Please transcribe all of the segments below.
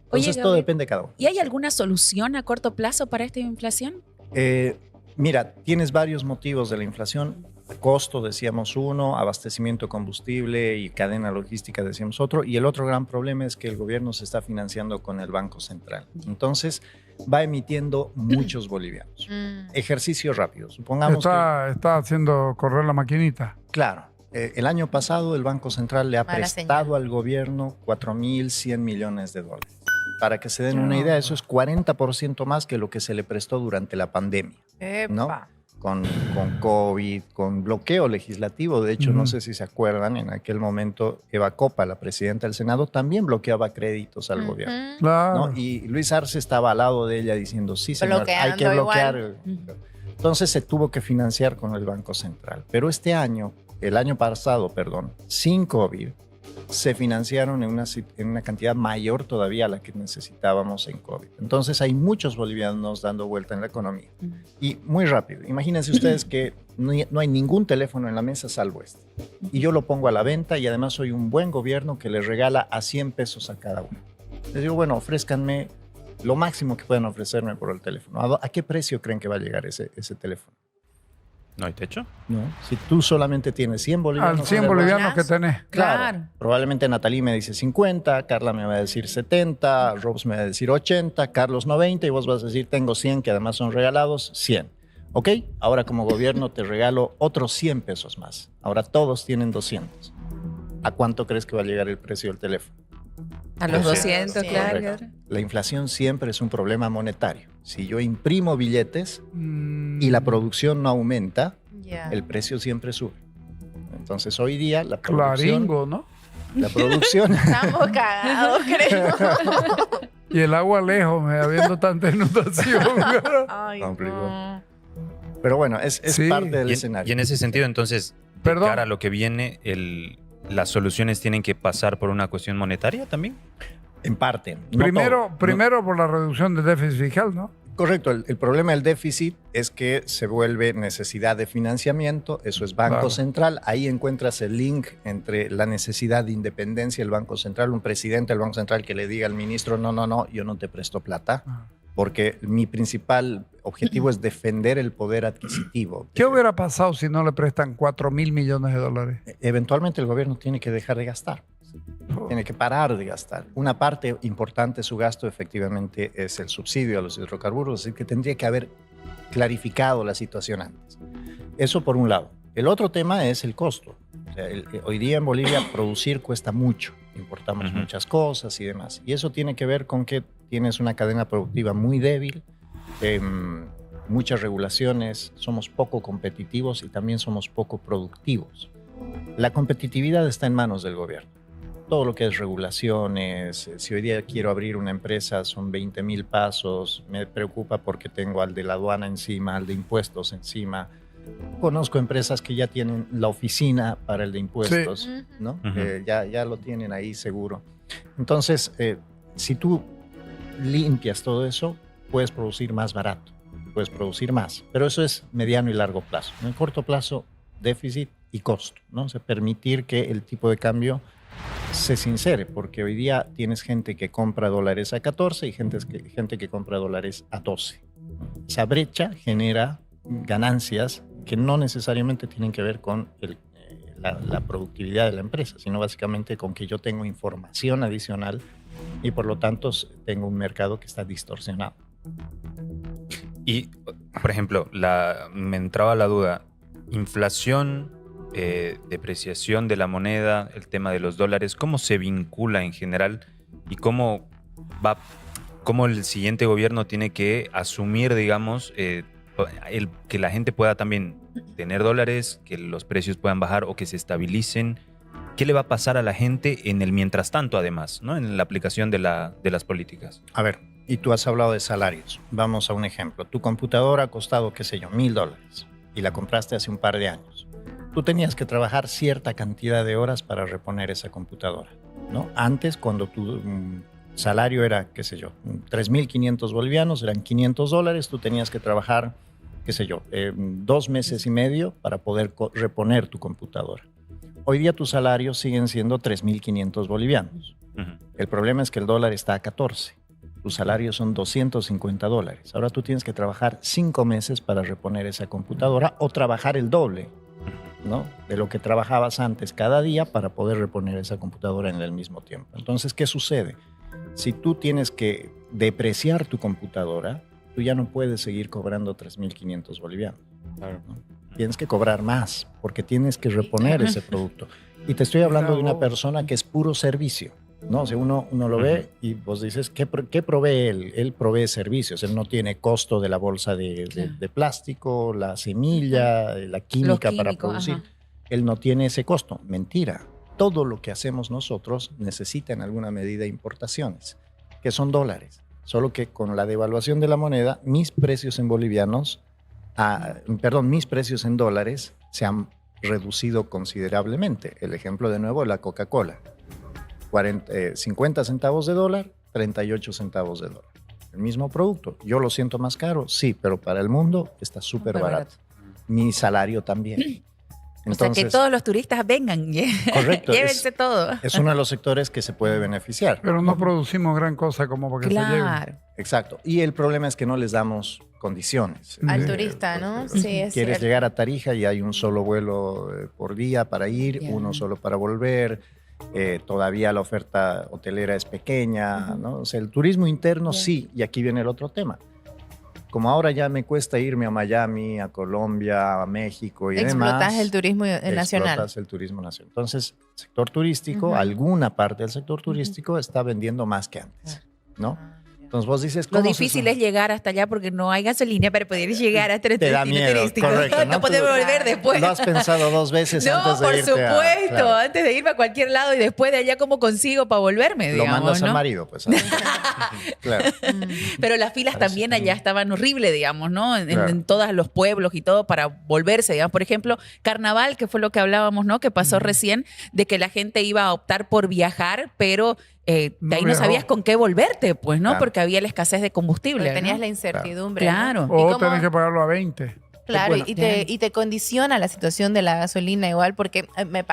Entonces, Oye, todo Gabriel, depende de cada uno. ¿y hay alguna solución a corto plazo para esta inflación? Mira, tienes varios motivos de la inflación. Costo, decíamos uno, abastecimiento de combustible y cadena logística, decíamos otro. Y el otro gran problema es que el gobierno se está financiando con el Banco Central. Entonces, va emitiendo muchos bolivianos. Ejercicio rápido. Supongamos Está haciendo correr la maquinita. claro, el año pasado el Banco Central le ha Mala prestado señal. al gobierno 4.100 millones de dólares. Para que se den una idea, eso es 40% más que lo que se le prestó durante la pandemia, ¿no? Epa. Con COVID, con bloqueo legislativo. De hecho, no sé si se acuerdan, en aquel momento Eva Copa, la presidenta del Senado, también bloqueaba créditos al gobierno. Claro. ¿No? Y Luis Arce estaba al lado de ella diciendo, sí, señor, hay que Bloqueando bloquear. Entonces se tuvo que financiar con el Banco Central. Pero este año, el año pasado, perdón, sin COVID, se financiaron en una cantidad mayor todavía a la que necesitábamos en COVID. Entonces hay muchos bolivianos dando vuelta en la economía. Y muy rápido, imagínense ustedes que no hay ningún teléfono en la mesa salvo este. Y yo lo pongo a la venta y además soy un buen gobierno que les regala a 100 pesos a cada uno. Les digo, bueno, ofrézcanme lo máximo que puedan ofrecerme por el teléfono. ¿A qué precio creen que va a llegar ese teléfono? ¿No hay techo? ¿No? Si tú solamente tienes 100 bolivianos. Al 100 en el bolivianos que tenés. Claro. Probablemente Natalie me dice 50, Carla me va a decir 70, Robs me va a decir 80, Carlos 90 y vos vas a decir tengo 100 que además son regalados, 100. ¿Ok? Ahora como gobierno te regalo otros 100 pesos más. Ahora todos tienen 200. ¿A cuánto crees que va a llegar el precio del teléfono? A los 200, 200, claro. Correcto. La inflación siempre es un problema monetario. Si yo imprimo billetes y la producción no aumenta, Ya. el precio siempre sube. Entonces hoy día la producción... Claringo, ¿no? La producción... Estamos cagados, creo. Y el agua lejos, habiendo tanta inundación. Ay, Complicado. no. Pero bueno, es Sí. parte del Y escenario. en ese sentido, entonces, de Perdón. cara a lo que viene, las soluciones tienen que pasar por una cuestión monetaria también. En parte. No todo. Primero por la reducción del déficit fiscal, ¿no? Correcto. El problema del déficit es que se vuelve necesidad de financiamiento. Eso es Banco Claro. Central. Ahí encuentras el link entre la necesidad de independencia del Banco Central. Un presidente del Banco Central que le diga al ministro, no, yo no te presto plata. Porque mi principal objetivo es defender el poder adquisitivo. ¿Qué hubiera pasado si no le prestan 4.000 millones de dólares? Eventualmente el gobierno tiene que dejar de gastar. Tiene que parar de gastar. Una parte importante de su gasto efectivamente es el subsidio a los hidrocarburos, es decir, que tendría que haber clarificado la situación antes. Eso por un lado. El otro tema es el costo. O sea, hoy día en Bolivia producir cuesta mucho. Importamos muchas cosas y demás. Y eso tiene que ver con que tienes una cadena productiva muy débil, muchas regulaciones, somos poco competitivos y también somos poco productivos. La competitividad está en manos del gobierno. Todo lo que es regulaciones, si hoy día quiero abrir una empresa son 20.000 pasos, me preocupa porque tengo al de la aduana encima, al de impuestos encima. Conozco empresas que ya tienen la oficina para el de impuestos, Sí. ¿no? Ujú. Ya lo tienen ahí seguro. Entonces, si tú limpias todo eso, puedes producir más barato, puedes producir más, pero eso es mediano y largo plazo. En el corto plazo, déficit y costo, ¿no? O sea, permitir que el tipo de cambio se sincere, porque hoy día tienes gente que compra dólares a 14 y gente que compra dólares a 12. Esa brecha genera ganancias que no necesariamente tienen que ver con la productividad de la empresa, sino básicamente con que yo tengo información adicional y por lo tanto tengo un mercado que está distorsionado. Y, por ejemplo, me entraba la duda, inflación, depreciación de la moneda, el tema de los dólares, ¿cómo se vincula en general y cómo el siguiente gobierno tiene que asumir, digamos, que la gente pueda también tener dólares, que los precios puedan bajar o que se estabilicen? ¿Qué le va a pasar a la gente en el mientras tanto, además, ¿no? En la aplicación de las políticas? A ver, y tú has hablado de salarios. Vamos a un ejemplo. Tu computadora ha costado, qué sé yo, $1,000 y la compraste hace un par de años. Tú tenías que trabajar cierta cantidad de horas para reponer esa computadora, ¿no? Antes, cuando tu salario era, qué sé yo, 3.500 bolivianos, eran $500, tú tenías que trabajar, qué sé yo, 2 meses y medio para poder reponer tu computadora. Hoy día tus salarios siguen siendo 3.500 bolivianos. Ujú. El problema es que el dólar está a 14. Tus salarios son $250. Ahora tú tienes que trabajar 5 meses para reponer esa computadora o trabajar el doble, ¿no?, de lo que trabajabas antes cada día para poder reponer esa computadora en el mismo tiempo. Entonces, ¿qué sucede? Si tú tienes que depreciar tu computadora, tú ya no puedes seguir cobrando 3.500 bolivianos. Claro. ¿No? Tienes que cobrar más porque tienes que reponer ese producto. Y te estoy hablando de una persona que es puro servicio, ¿no? O sea, uno lo ve y vos dices, ¿qué provee él? Él provee servicios. Él no tiene costo de la bolsa de plástico, la semilla, la química para químicos, producir. ajá. Él no tiene ese costo. Mentira. Todo lo que hacemos nosotros necesita en alguna medida importaciones, que son dólares. Solo que con la devaluación de la moneda, mis precios en bolivianos, mis precios en dólares se han reducido considerablemente. El ejemplo de nuevo, la Coca-Cola. 50 centavos de dólar, 38 centavos de dólar. El mismo producto. Yo lo siento más caro, sí, pero para el mundo está súper Súper barato. Mi salario también. O sea, que todos los turistas vengan. Correcto, Llévense todo. es uno de los sectores que se puede beneficiar. Pero no producimos gran cosa como para que se lleven. Claro. Exacto. Y el problema es que no les damos condiciones. Al Sí. turista, ¿no? Sí, es Quieres cierto. llegar a Tarija y hay un solo vuelo por día para ir, Ya. uno solo para volver. Todavía la oferta hotelera es pequeña, ¿no? O sea, el turismo interno Ya. sí, y aquí viene el otro tema. Como ahora ya me cuesta irme a Miami, a Colombia, a México y Explotas demás. el turismo nacional. Explotas el turismo nacional. Entonces, sector turístico, Ujú. alguna parte del sector turístico está vendiendo más que antes, ¿no? Entonces vos dices, Lo ¿cómo difícil se- es llegar hasta allá porque no hay gasolina para poder llegar hasta el Te da destino miedo, turístico. correcto, No ¿no? podemos Tú- volver después. Lo has pensado 2 veces No, antes de por irte a- supuesto. claro. Antes de irme a cualquier lado y después de allá, ¿cómo consigo para volverme? Lo Digamos, mandas ¿no? al marido, pues. Claro. Pero las filas Parece también que allá no. estaban horribles, digamos, ¿no? Claro. En todos los pueblos y todo para volverse, digamos. Por ejemplo, Carnaval, que fue lo que hablábamos, ¿no? Que pasó recién, de que la gente iba a optar por viajar, pero de No ahí no viajó. sabías con qué volverte, pues, ¿no? Claro. Porque había la escasez de combustible. Porque tenías ¿no? la incertidumbre. Claro. ¿no? O ¿Y cómo- tenés que pagarlo a 20. Claro, Bueno, y te condiciona la situación de la gasolina igual, porque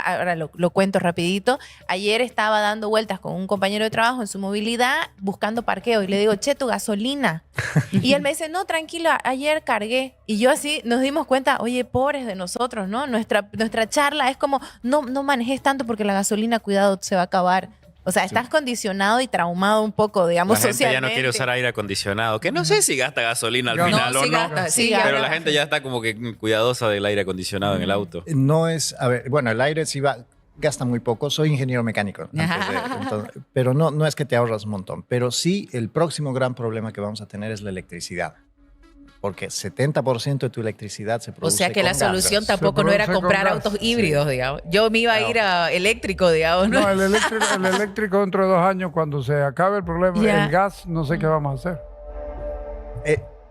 ahora lo cuento rapidito. Ayer estaba dando vueltas con un compañero de trabajo en su movilidad buscando parqueo y le digo, che, tu gasolina. Y él me dice, no, tranquilo, ayer cargué. Y yo así nos dimos cuenta, oye, pobres de nosotros, ¿no? Nuestra charla es como, no manejes tanto porque la gasolina, cuidado, se va a acabar. O sea, estás condicionado y traumado un poco, digamos, La gente ya socialmente. no quiere usar aire acondicionado, que no sé si gasta gasolina al No, final No, o sí no. gasta, sí Sí, gasta. Pero la gente ya está como que cuidadosa del aire acondicionado en el auto. No es, a ver, bueno, el aire sí va, gasta muy poco. Soy ingeniero mecánico, pero no es que te ahorras un montón. Pero sí, el próximo gran problema que vamos a tener es la electricidad. Porque 70% de tu electricidad se O produce sea que la con gas. solución tampoco no era produce con comprar gas. autos híbridos, digamos. Yo me iba a ir a eléctrico, digamos, ¿no? No, el eléctrico dentro de 2 años, cuando se acabe el problema, Ya. el gas, no sé qué vamos a hacer.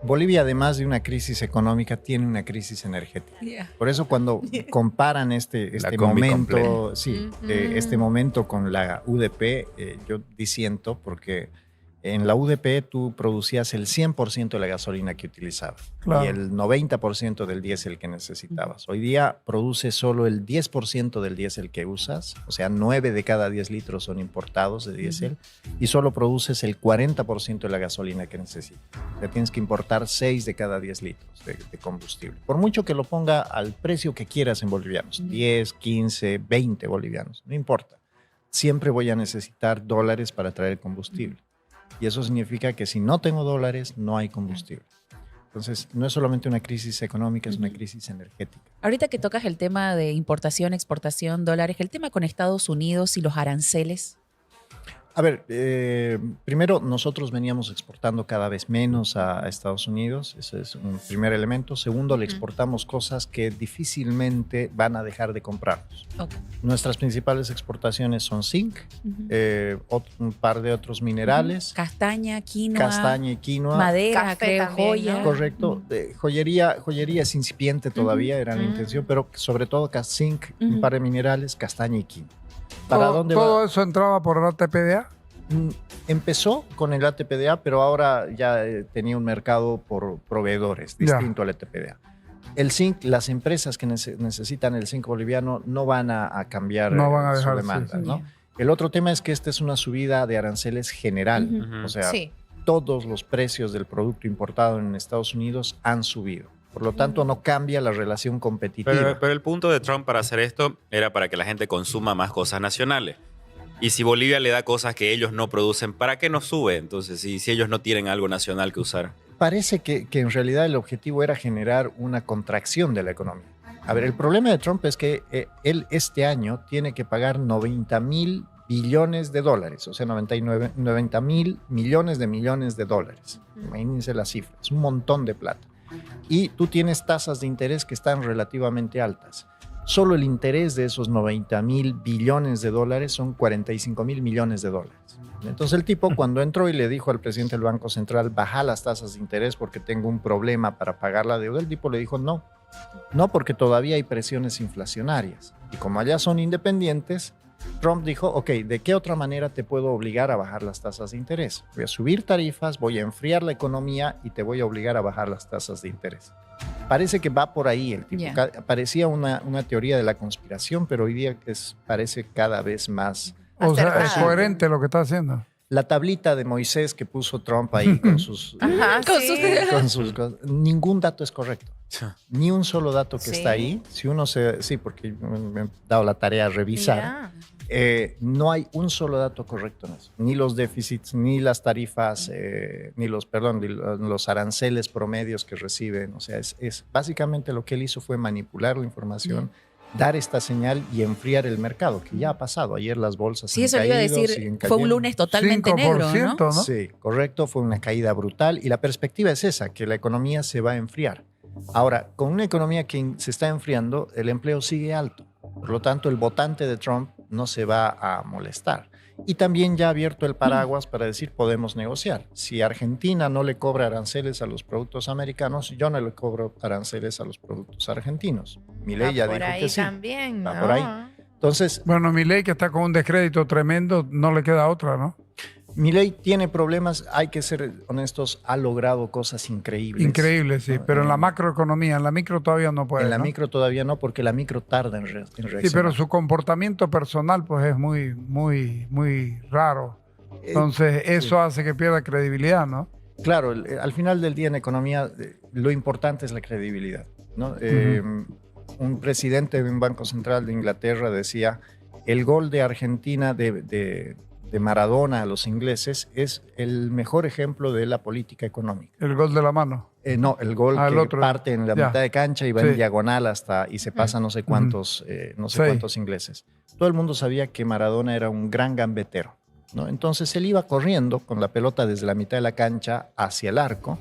Bolivia, además de una crisis económica, tiene una crisis energética. Yeah. Por eso cuando comparan este combi momento, sí, Ujú. este momento con la UDP, yo disiento porque en la UDP tú producías el 100% de la gasolina que utilizabas Claro. y el 90% del diésel que necesitabas. Hoy día produces solo el 10% del diésel que usas, o sea, 9 de cada 10 litros son importados de diésel y solo produces el 40% de la gasolina que necesitas. O sea, tienes que importar 6 de cada 10 litros de combustible. Por mucho que lo ponga al precio que quieras en bolivianos, 10, 15, 20 bolivianos, no importa. Siempre voy a necesitar dólares para traer combustible. Y eso significa que si no tengo dólares, no hay combustible. Entonces, no es solamente una crisis económica, es una crisis energética. Ahorita que tocas el tema de importación, exportación, dólares, el tema con Estados Unidos y los aranceles. A ver, primero nosotros veníamos exportando cada vez menos a Estados Unidos, ese es un primer elemento. Segundo, le exportamos cosas que difícilmente van a dejar de comprarnos. Ok. Nuestras principales exportaciones son zinc, un par de otros minerales, Castaña, quinoa, castaña y quinoa. madera, Café creo, también, joya. ¿no? Correcto. Joyería es incipiente todavía, era la intención, pero sobre todo zinc, un par de minerales, castaña y quinoa. ¿Para todo, dónde todo va? eso entraba por el ATPDA. Empezó con el ATPDA, pero ahora ya tenía un mercado por proveedores Ya. distinto al ATPDA. El zinc, las empresas que necesitan el zinc boliviano no van a cambiar No van a su dejar, demanda, sí. ¿no? El otro tema es que esta es una subida de aranceles general. Ujú. O sea, Sí. todos los precios del producto importado en Estados Unidos han subido. Por lo tanto, no cambia la relación competitiva. Pero el punto de Trump para hacer esto era para que la gente consuma más cosas nacionales. Y si Bolivia le da cosas que ellos no producen, ¿para qué no sube? Entonces, si ellos no tienen algo nacional que usar. Parece que en realidad el objetivo era generar una contracción de la economía. A ver, el problema de Trump es que él este año tiene que pagar 90.000 billones de dólares, o sea, 90.000 millones de dólares. Imagínense la cifra, es un montón de plata. Y tú tienes tasas de interés que están relativamente altas. Solo el interés de esos 90.000 billones de dólares son 45.000 millones de dólares. Entonces el tipo cuando entró y le dijo al presidente del Banco Central, baja las tasas de interés porque tengo un problema para pagar la deuda, el tipo le dijo no, porque todavía hay presiones inflacionarias. Y como allá son independientes, Trump dijo, ok, ¿de qué otra manera te puedo obligar a bajar las tasas de interés? Voy a subir tarifas, voy a enfriar la economía y te voy a obligar a bajar las tasas de interés. Parece que va por ahí el tipo. Ya. Parecía una teoría de la conspiración, pero hoy día parece cada vez más. O sea, es Acertado. coherente lo que está haciendo. La tablita de Moisés que puso Trump ahí con sus... Ajá, Con sí. sus- con sus cosas, ningún dato es correcto. Ni un solo dato que Sí. está ahí. Si uno sí, porque me he dado la tarea de revisar. Ya. No hay un solo dato correcto en eso. Ni los déficits, ni las tarifas, ni los aranceles promedios que reciben. O sea, es básicamente lo que él hizo fue manipular la información, dar esta señal y enfriar el mercado, que ya ha pasado. Ayer las bolsas Sí, han eso le iba a caído, decir, siguen fue un cayendo. lunes totalmente negro, 5%, ¿no? ¿no? Sí, correcto, fue una caída brutal y la perspectiva es esa, que la economía se va a enfriar. Ahora, con una economía que se está enfriando, el empleo sigue alto. Por lo tanto, el votante de Trump no se va a molestar. Y también ya ha abierto el paraguas para decir, podemos negociar. Si Argentina no le cobra aranceles a los productos americanos, yo no le cobro aranceles a los productos argentinos. Milei ya Va por dijo ahí que sí. también, Va ¿no? por ahí. Entonces, Bueno, Milei, que está con un descrédito tremendo, no le queda otra, ¿no? Milei tiene problemas, hay que ser honestos, ha logrado cosas increíbles. Increíble, sí. No, Pero en la macroeconomía, en la micro todavía no puede. En la ¿no? micro todavía no, porque la micro tarda en reaccionar. Sí, pero su comportamiento personal, pues, es muy, muy, muy raro. Entonces, eso hace que pierda credibilidad, ¿no? Claro, al final del día en economía lo importante es la credibilidad, ¿no? Un presidente de un banco central de Inglaterra decía, el gol de Argentina de Maradona a los ingleses es el mejor ejemplo de la política económica. El gol de la mano. No, el gol Ah, el que otro. parte en la Ya. mitad de cancha y va Sí. en diagonal hasta y se pasa no sé cuántos, Sí. cuántos ingleses. Todo el mundo sabía que Maradona era un gran gambetero, ¿no? Entonces él iba corriendo con la pelota desde la mitad de la cancha hacia el arco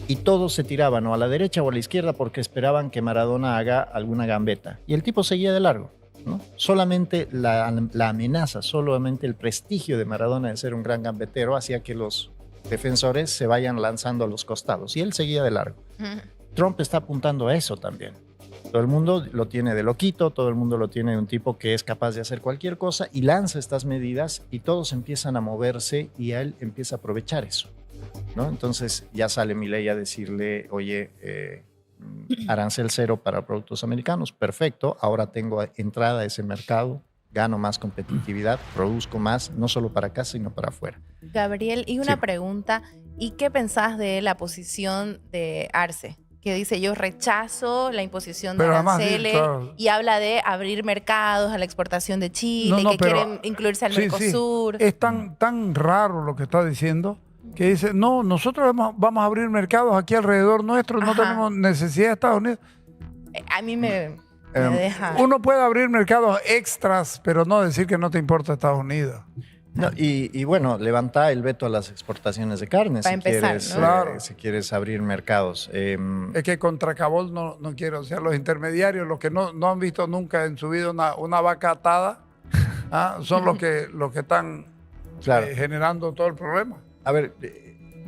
y todos se tiraban o a la derecha o a la izquierda porque esperaban que Maradona haga alguna gambeta. Y el tipo seguía de largo, ¿no? Solamente la amenaza, solamente el prestigio de Maradona de ser un gran gambetero hacía que los defensores se vayan lanzando a los costados y él seguía de largo. Trump está apuntando a eso también. Todo el mundo lo tiene de loquito, todo el mundo lo tiene de un tipo que es capaz de hacer cualquier cosa y lanza estas medidas y todos empiezan a moverse y él empieza a aprovechar eso, ¿no? Entonces ya sale Milei a decirle, oye, arancel cero para productos americanos, perfecto, ahora tengo entrada a ese mercado, gano más competitividad, produzco más, no solo para acá, sino para afuera. Gabriel, y una Sí. pregunta, ¿y qué pensás de la posición de Arce? Que dice, yo rechazo la imposición de Pero además, aranceles claro. y habla de abrir mercados a la exportación de Chile, No, no, que pero- quieren incluirse al Sí, sí. Mercosur. Es tan raro lo que está diciendo que dice, no, nosotros vamos a abrir mercados aquí alrededor nuestro, no Ajá. tenemos necesidad de Estados Unidos. A mí me Em, deja... Uno puede abrir mercados extras, pero no decir que no te importa Estados Unidos. No, y bueno, levanta el veto a las exportaciones de carne Para si, empezar, quieres, ¿no? Claro. si quieres abrir mercados. Es que contra Cabol no quiero, o sea, los intermediarios, los que no han visto nunca en su vida una vaca atada, son los que están Claro. generando todo el problema. A ver,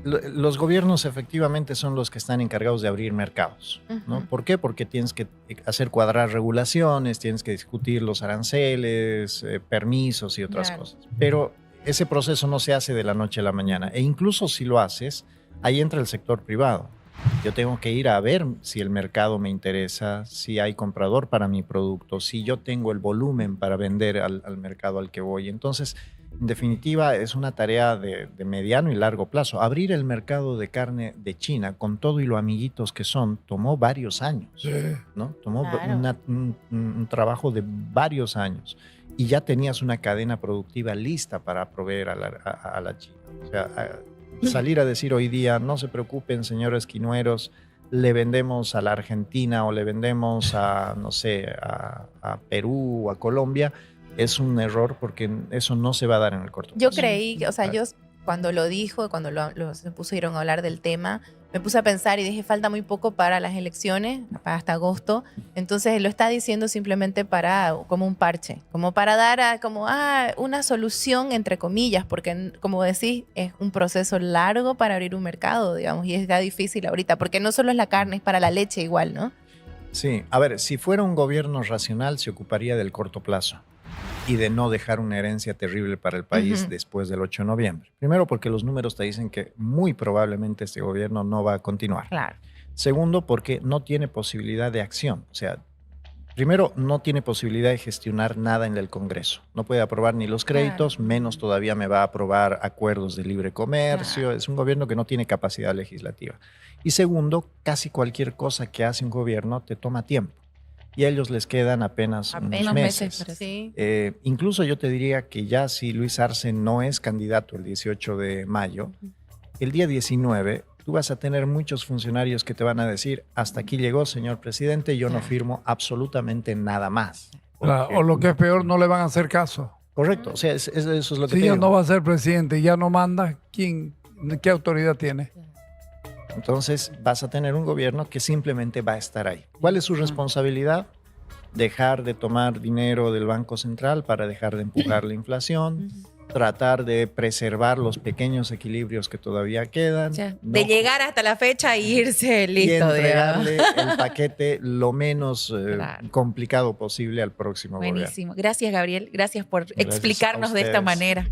los gobiernos efectivamente son los que están encargados de abrir mercados, ¿no? Ujú. ¿Por qué? Porque tienes que hacer cuadrar regulaciones, tienes que discutir los aranceles, permisos y otras Claro. cosas. Pero ese proceso no se hace de la noche a la mañana. E incluso si lo haces, ahí entra el sector privado. Yo tengo que ir a ver si el mercado me interesa, si hay comprador para mi producto, si yo tengo el volumen para vender al mercado al que voy. Entonces, en definitiva, es una tarea de mediano y largo plazo. Abrir el mercado de carne de China, con todo y lo amiguitos que son, tomó varios años, Sí. ¿no? Tomó Claro. un trabajo de varios años. Y ya tenías una cadena productiva lista para proveer a la China. O sea, salir a decir hoy día, no se preocupen, señores quinueros, le vendemos a la Argentina o le vendemos a, no sé, a Perú o a Colombia, es un error porque eso no se va a dar en el corto Yo plazo. creí, o sea, yo cuando lo dijo, cuando se pusieron a hablar del tema, me puse a pensar y dije, falta muy poco para las elecciones, para hasta agosto. Entonces lo está diciendo simplemente para, como un parche, como para dar una solución, entre comillas, porque como decís, es un proceso largo para abrir un mercado, digamos, y está difícil ahorita, porque no solo es la carne, es para la leche igual, ¿no? Sí, a ver, si fuera un gobierno racional se ocuparía del corto plazo y de no dejar una herencia terrible para el país Ujú. después del 8 de noviembre. Primero porque los números te dicen que muy probablemente este gobierno no va a continuar. Claro. Segundo, porque no tiene posibilidad de acción. O sea, primero, no tiene posibilidad de gestionar nada en el Congreso. No puede aprobar ni los créditos, Claro. menos todavía me va a aprobar acuerdos de libre comercio. Claro. Es un gobierno que no tiene capacidad legislativa. Y segundo, casi cualquier cosa que hace un gobierno te toma tiempo. Y a ellos les quedan apenas unos Apenas meses. meses, parece. Sí. Incluso yo te diría que ya si Luis Arce no es candidato el 18 de mayo, el día 19 tú vas a tener muchos funcionarios que te van a decir, hasta aquí llegó, señor presidente, yo no Claro. firmo absolutamente nada más. Porque- O lo que es peor, no le van a hacer caso. Correcto, o sea, eso es lo que Si te ya digo. no va a ser presidente y ya no manda, ¿qué autoridad tiene? Entonces vas a tener un gobierno que simplemente va a estar ahí. ¿Cuál es su responsabilidad? Dejar de tomar dinero del Banco Central para dejar de empujar la inflación, tratar de preservar los pequeños equilibrios que todavía quedan. Ya, no- de llegar hasta la fecha e irse y listo, digamos. entregarle el paquete lo menos Claro. complicado posible al próximo gobierno. Buenísimo. Gracias, Gabriel. Gracias por Gracias a explicarnos de esta ustedes. manera.